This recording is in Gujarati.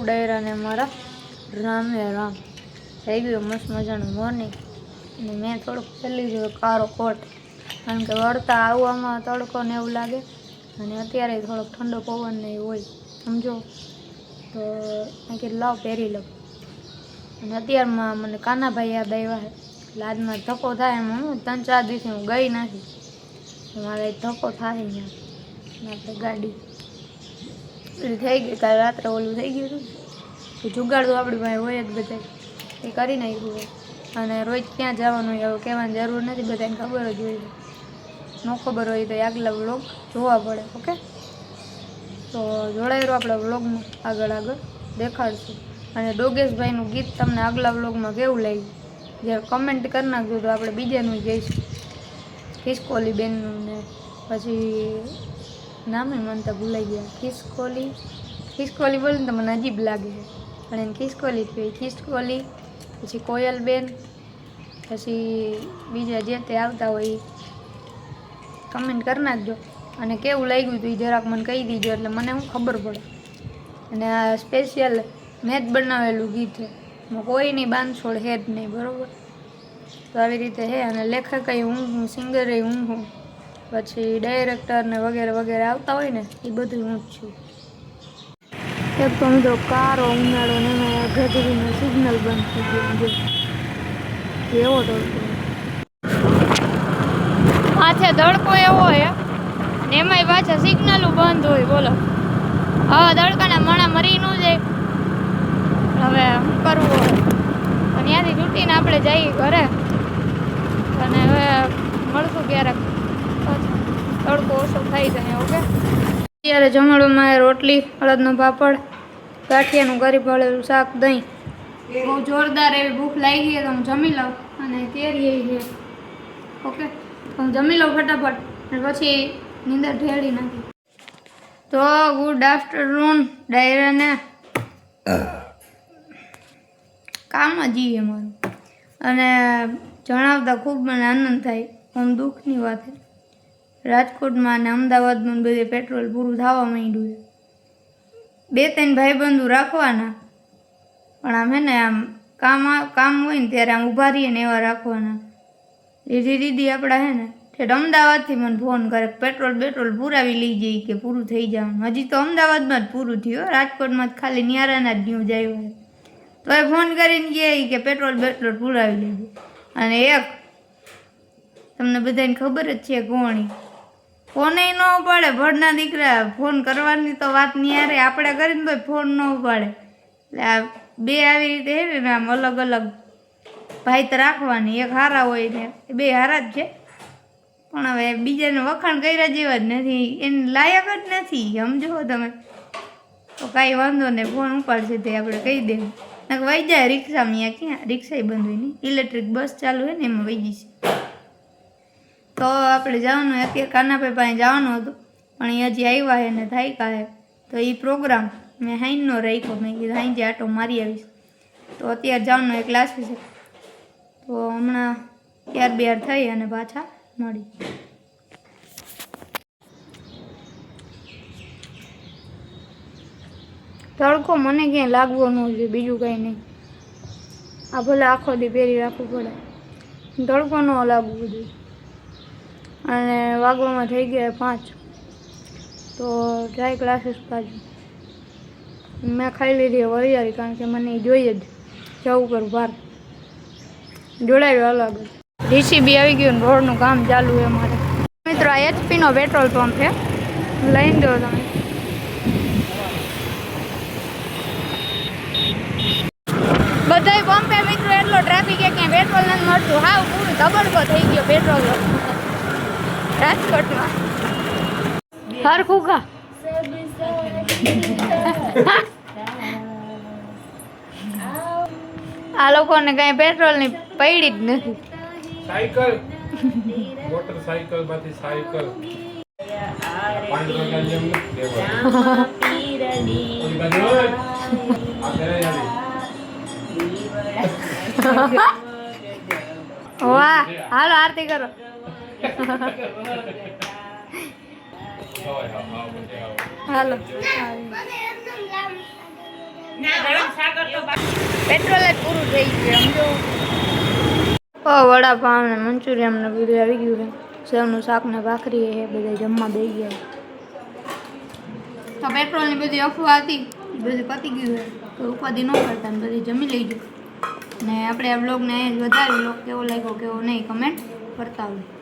ડાયરાને મારા રામે રામ થઈ ગયું મસ્ત મજાનું મોર્નિંગ. અને મેં થોડુંક પહેલી દીધો કારો કોટ, કારણ કે વળતા આવવામાં તડકો ને એવું લાગે, અને અત્યારે થોડોક ઠંડો પવન ને એવું હોય સમજો, તો મેં કીધું લાવ પહેરી લઉં. અને અત્યારમાં મને કાનાભાઈ યાદ આવ્યા છે, એટલે આજમાં ધક્કો થાય એમ. હું 3-4 દિવસથી હું ગઈ નથી, મારે ધક્કો થાય ત્યાં. આપણે ગાડી ઓલી થઈ ગઈ, કાલે રાત્રે ઓલું થઈ ગયું હતું કે જુગાડું આપણી પાસે હોય જ બધા, એ કરી નાખ્યું હોય. અને રોજ ક્યાં જવાનું હોય એવું કહેવાની જરૂર નથી, બધાને ખબર જ હોય. ન ખબર હોય તો આગલા વ્લોગ જોવા પડે. ઓકે, તો જોડાઈ રહ્યો આપણા વ્લોગમાં, આગળ દેખાડશું. અને ડોગેશભાઈનું ગીત તમને આગલા વ્લોગમાં કેવું લાગ્યું જ્યારે કમેન્ટ કરી નાખજો, તો આપણે બીજાનું જઈશું. ખિસકોલી બેનનું ને પછી નામે મને તો ભૂલાઈ ગયા. ખિસકોલી બોલે ને તો મને અજીબ લાગે છે, પણ એને ખિસકોલી કહે. ખિસકોલી, પછી કોયલબેન, પછી બીજા જે તે આવતા હોય કમેન્ટ કરી નાખજો. અને કેવું લાગ્યું હતું એ જરાક મને કહી દીજો, એટલે મને હું ખબર પડે. અને આ સ્પેશિયલ મેં જ બનાવેલું ગીત છે, એમાં કોઈની બાંધછોડ છે જ નહીં, બરાબર? તો આવી રીતે છે. અને લેખક હું, સિંગર હું, પછી ડાયરેક્ટર ને વગેરે વગેરે આવતા હોય ને, એ બધું હું જ છું. એક તો મિત્રો કારો ઉનાળો ને એમાં ગઢડીનું સિગ્નલ બંધ થઈ ગયું, એવો તડકો માથે તડકો એવો હોય, અને એમાંય પાછા સિગ્નલો બંધ હોય. બોલો, હવે તડકાના મણા મરી ન જાય. હવે શું કરવું હોય? અને ત્યાંથી છૂટીને આપણે જઈએ ઘરે, અને હવે મળશું ક્યારેક તડકો ઓછો થઈ જાય. ઓકે, અત્યારે જમવામાં રોટલી, અડદનો પાપડ, ગાંઠિયાનું ગરી ભળેલું શાક, દહીં. બહુ જોરદાર એવી ભૂખ લાગી છે, તો હું જમી લઉં. અને તેરી છે. ઓકે, હું જમી લઉં ફટાફટ, અને પછી નીંદર ઢેળી નાખી. તો ગુડ આફ્ટરનૂન ડાયરાને. કામ જ એ મારું, અને જણાવતા ખૂબ મને આનંદ થાય. આમ દુઃખની વાત છે, રાજકોટમાં અને અમદાવાદમાં બધે પેટ્રોલ પૂરું થવા માંડ્યું છે. 2-3 ભાઈબંધુ રાખવાના, પણ આમ હે ને આમ કામ હોય ને ત્યારે આમ ઊભા રહીએ ને એવા રાખવાના. દીદી આપણા હે ને ઠેઠ અમદાવાદથી મને ફોન કરે, પેટ્રોલ પુરાવી લઈ જઈ કે પૂરું થઈ જવાનું. હજી તો અમદાવાદમાં જ પૂરું થયું, રાજકોટમાં જ ખાલી નિયારાના જ ન્યૂઝ આવ્યો. તો એ ફોન કરીને કહે કે પેટ્રોલ પુરાવી લેજો. અને એક તમને બધાને ખબર જ છે કોણ, ફોને ન ઉપાડે. ભણના દીકરા ફોન કરવાની તો વાત નિયારે આપણે કરીને તો ફોન ન ઉપાડે. એટલે આ બે આવી રીતે હે ને આમ અલગ અલગ ભાઈ તો રાખવાની. એક હારા હોય ને, બે હારા જ છે, પણ હવે બીજાને વખાણ કર્યા જેવા જ નથી, એને લાયક જ નથી. સમજો તમે? તો કાંઈ વાંધો નહીં, ફોન ઉપાડશે તે આપણે કહી દેવું. વહી જાય રિક્ષામાં. ક્યાં રિક્ષા બંધ હોય નહીં, ઇલેક્ટ્રિક બસ ચાલુ હોય ને એમાં વહી જઈશ. તો આપણે જવાનું અત્યારે કાનાભાઈ પાસે જવાનું હતું, પણ એ હજી આવ્યા છે ને થાય કાંઈ. તો એ પ્રોગ્રામ મેં હાઈનનો રાખ્યો. મેં કીધું હાઈ જે આટો મારી આવીશ. તો અત્યારે જવાનું એક ક્લાસ છે, તો હમણાં ત્યાર થઈ અને પાછા મળી. તડકો મને ક્યાંય લાગવો ન જોઈએ, બીજું કંઈ નહીં. આ ભલે આખો દી પહેરી રાખવું પડે, તડકો ન લાગવું જોઈએ. અને વાગવામાં થઈ ગયા 5, તો જાય ક્લાસીસ પાછું. મેં ખાઈ લીધી વરિયાળી, કારણ કે મને જોઈએ જ જવું કરું બહાર. જોડાયું અલગ રીસીબી આવી ગયું ને રોડનું કામ ચાલુ છે મારે. મિત્રો આ HP નો પેટ્રોલ પંપ છે, લઈને દો તમે. બધાય પંપે મિત્રો એટલો ટ્રાફિક કે ક્યાં પેટ્રોલ નથી મળતું. હાવ પૂરું ધબડકો થઈ ગયો પેટ્રોલ રાજકોટમાં. હરખું ખા. આ લોકોને કઈ પેટ્રોલ ની પડી જ નથી. સાયકલ મોટરસાયકલ માંથી સાયકલ વાહ, હાલો આરતી કરો. હાલો પેટ્રોલ જ પૂરું થઈ ગયું સમજો. વડાપાવ ને મંચુરિયન ને બધું આવી ગયું છે. સેવનું શાક ને ભાખરી એ બધા જમવા બેસી ગયા. તો પેટ્રોલની બધી અફવા હતી બધી પતી ગયું છે. તો ઉપાધિ ન કરતા ને બધી જમી લેજો. ને આપણે આ બ્લોગને વધારે બ્લોગ કેવો લાગ્યો કેવો નહીં કમેન્ટ કરતા હોય.